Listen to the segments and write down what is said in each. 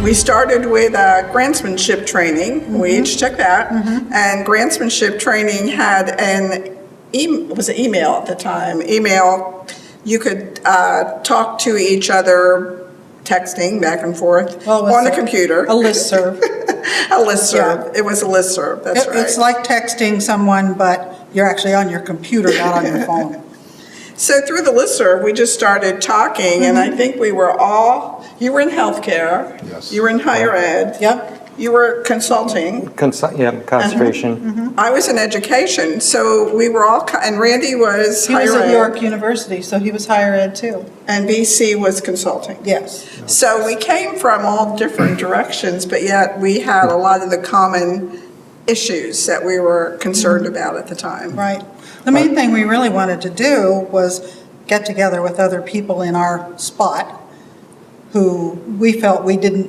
We started with grantsmanship training. We each took that. And grantsmanship training had was an email at the time. Email, you could talk to each other, texting back and forth on the computer. A listserv. A listserv. Yeah. It was a listserv, that's right. It's like texting someone, but you're actually on your computer, not on your phone. So through the listserv, we just started talking, and I think we were all, you were in healthcare. Yes. You were in higher ed. Yep. You were consulting. Concentration. I was in education, so we were all, and Randy was He was higher at ed. York University, so he was higher ed too. And BC was consulting. Yes. So we came from all different directions, but yet we had a lot of the common issues that we were concerned about at the time. Right. The main thing we really wanted to do was get together with other people in our spot who we felt we didn't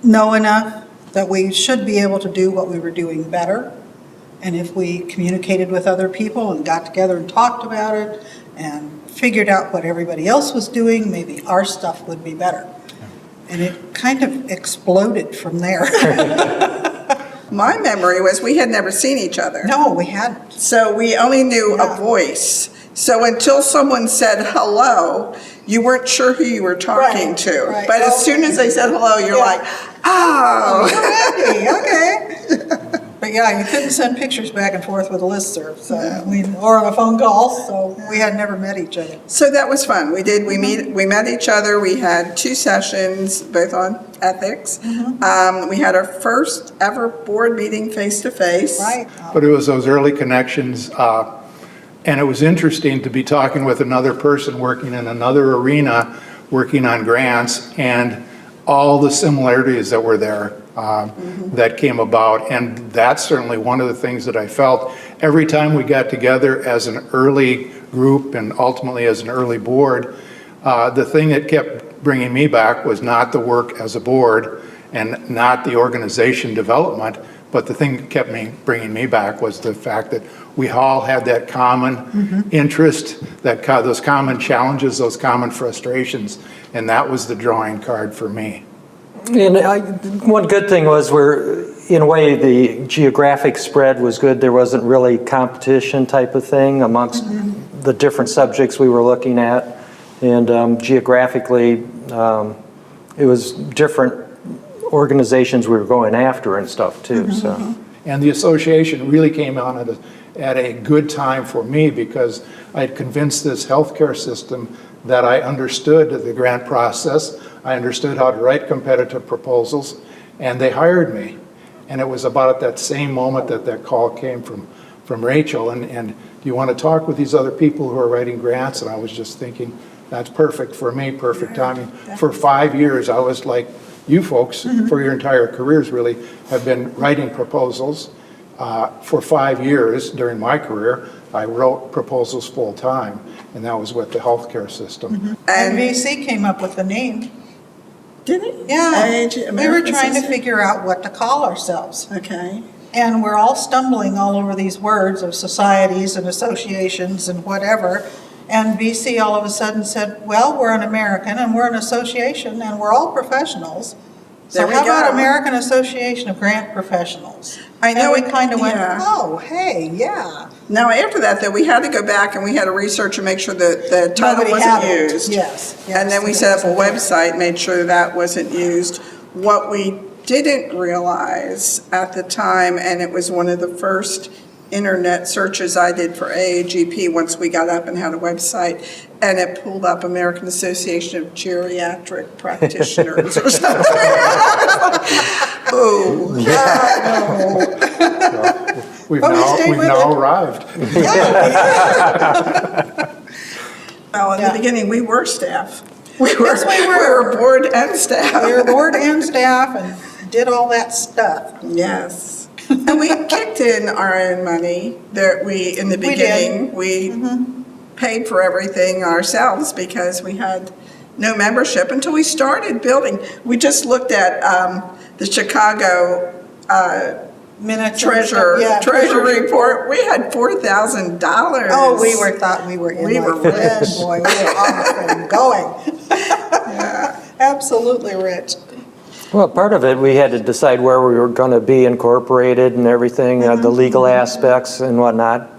know enough, that we should be able to do what we were doing better. And if we communicated with other people and got together and talked about it and figured out what everybody else was doing, maybe our stuff would be better. And it kind of exploded from there. My memory was we had never seen each other. No, we hadn't. So we only knew a voice. So until someone said hello, you weren't sure who you were talking Right, to. right. But as soon as they said hello, you're like, oh. Okay. But yeah, you couldn't send pictures back and forth with a listserv, so or a phone call, so we had never met each other. So that was fun. We met each other. We had 2 sessions, both on ethics. We had our first ever board meeting face-to-face. Right. But it was those early connections, and it was interesting to be talking with another person working in another arena, working on grants, and all the similarities that were there that came about. And that's certainly one of the things that I felt every time we got together as an early group and ultimately as an early board. The thing that kept bringing me back was not the work as a board and not the organization development, but the thing that kept bringing me back was the fact that we all had that common interest, those common challenges, those common frustrations, and that was the drawing card for me. And one good thing was in a way, the geographic spread was good. There wasn't really competition type of thing amongst the different subjects we were looking at. And geographically, it was different organizations we were going after and stuff too. So, and the association really came on at a good time for me because I had convinced this healthcare system that I understood the grant process, I understood how to write competitive proposals, and they hired me. And it was about at that same moment that call came from Rachel, and do you want to talk with these other people who are writing grants? And I was just thinking, that's perfect for me, perfect timing. For 5 years, I was like, you folks, for your entire careers really, have been writing proposals. For 5 years during my career, I wrote proposals full time, and that was with the healthcare system. And VC came up with the name. Did it? Yeah. We were American trying to Society? figure out what to call ourselves. Okay. And we're all stumbling all over these words of societies and associations and whatever. And VC all of a sudden said, well, we're an American and we're an association and we're all professionals. So There we how about go. American Association of Grant Professionals? I know And we it- kind of went, yeah. oh, hey, yeah. Now, after that, though, we had to go back and we had to research and make sure that the title Nobody wasn't had it. used. Yes. And then we set up a website, made sure that wasn't used. What we didn't realize at the time, and it was one of the first internet searches I did for AAGP once we got up and had a website, and it pulled up American Association of Geriatric Practitioners or something. Oh, We've But we stayed with now it. arrived. well, in Yeah. the beginning, we were staff. We were, Yes, we we were. were board and staff. We were board and staff and did all that stuff. Yes. And we kicked in our own money that in the We did. beginning, we paid for everything ourselves because we had no membership until we started building. We just looked at the Chicago Minutes. and treasure stuff. Yeah, treasury report. We had $4,000. Oh, we thought we were in We like were this. rich. Boy, we were off and going. Absolutely rich. Well, part of it, we had to decide where we were going to be incorporated and everything, the legal aspects and whatnot.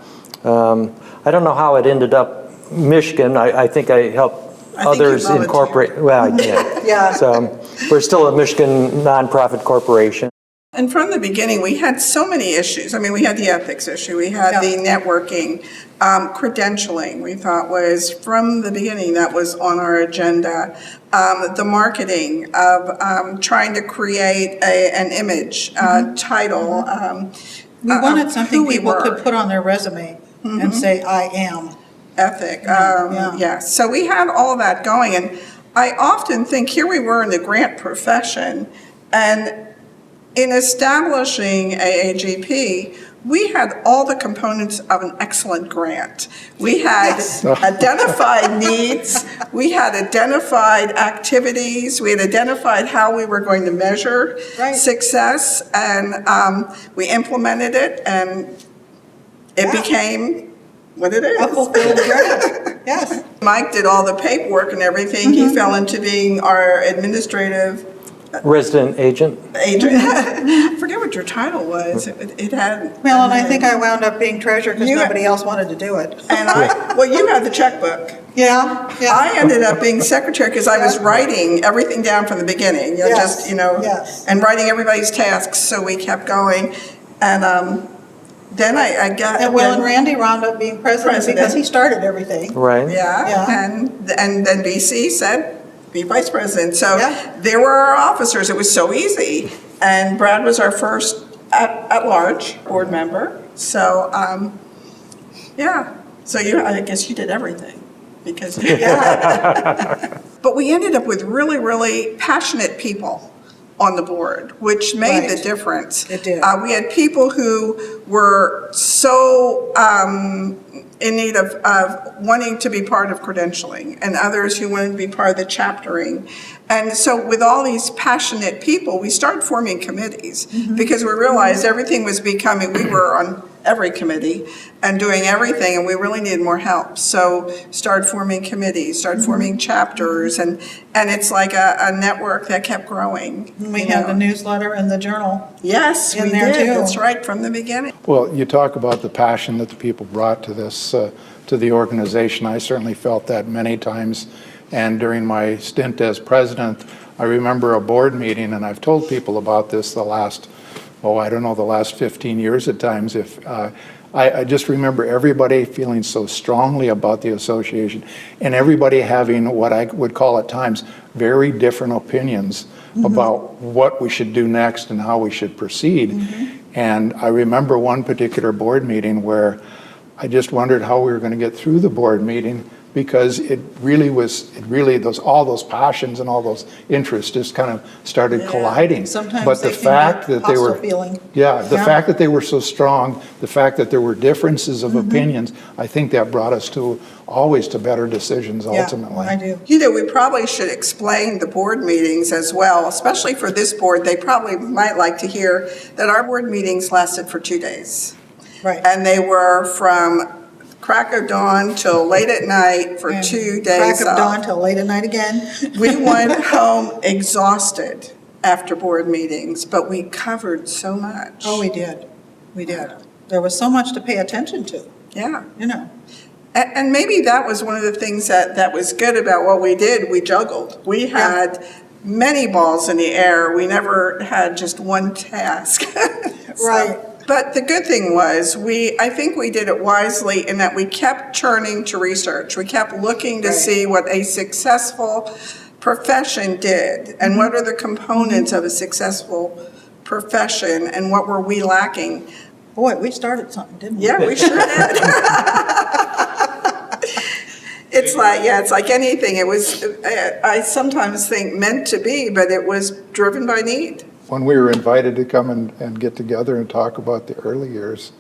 I don't know how it ended up Michigan. I think I helped I think you others volunteered. incorporate. Well, I did. Yeah. So we're still a Michigan nonprofit corporation. And from the beginning, we had so many issues. I mean, we had the ethics issue, we had the networking, credentialing, we thought was, from the beginning, that was on our agenda. The marketing of trying to create an image, title. We wanted something who we people were. could put on their resume and say, I am. Ethic, Yeah. yeah. So we had all that going, and I often think, here we were in the grant profession, and in establishing AAGP, we had all the components of an excellent grant. We had identified needs, we had identified activities, we had identified how we were going to measure success, and we implemented it, and it became what it is. A fulfilled grant, yes. Mike did all the paperwork and everything. He fell into being our administrative Resident agent. agent. I forget what your title was. It had. Well, and I think I wound up being treasurer because You- nobody else wanted to do it. And well, you had the checkbook. Yeah, yeah. I ended up being secretary because I was writing everything down from the beginning. Yes, Just, yes. and writing everybody's tasks, so we kept going. And then I got. And Will and Randy wound up being president because he started everything. Right. Yeah, Yeah. and then BC said, be vice president. So Yeah. there were our officers. It was so easy. And Brad was our first at-large board member. So, yeah. So I guess you did everything because, yeah. But we ended up with really, really passionate people on the board, which made the Right. difference. It did. We had people who were so in need of wanting to be part of credentialing, and others who wanted to be part of the chaptering. And so with all these passionate people, we started forming committees because we realized everything was becoming, we were on every committee and doing everything, and we really needed more help. So started forming committees, started forming chapters, and it's like a network that kept growing. We you had know. the newsletter and the journal. Yes, in we there did. too. That's right, from the beginning. Well, you talk about the passion that the people brought to this, to the organization. I certainly felt that many times. And during my stint as president, I remember a board meeting, and I've told people about this the last 15 years at times. I just remember everybody feeling so strongly about the association, and everybody having what I would call at times very different opinions about what we should do next and how we should proceed. And I remember one particular board meeting where I just wondered how we were going to get through the board meeting, because all those passions and all those interests just kind of started colliding. Sometimes But the they can fact be that they were, hostile feeling. the fact that they were so strong, the fact that there were differences of opinions, I think that brought us always to better decisions ultimately. Yeah, I do. You know, we probably should explain the board meetings as well, especially for this board. They probably might like to hear that our board meetings lasted for 2 days. Right. And they were from crack of dawn till late at night for And 2 Crack days. of dawn till late at night again. We went home exhausted after board meetings, but we covered so much. Oh, we did. We did. There was so much to pay attention to, Yeah. you know. And maybe that was one of the things that was good about what we did. We juggled. We had many balls in the air. We never had just one task. Right. But the good thing was, I think we did it wisely in that we kept turning to research. We kept looking to see what a successful profession did, and what are the components of a successful profession, and what were we lacking. Boy, we started something, didn't we? Yeah, we sure did. It's like anything. It was, I sometimes think, meant to be, but it was driven by need. When we were invited to come and get together and talk about the early years,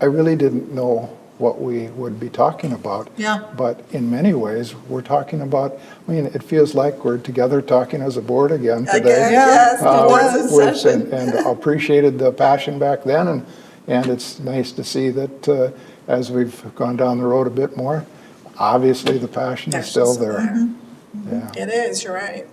I really didn't know what we would be talking about. Yeah. But in many ways, we're talking about, it feels like we're together talking as a board again today. Again, yes, the board's in Which- session. and appreciated the passion back then, and it's nice to see that as we've gone down the road a bit more, obviously the passion is still there. Yeah. It is, you're right.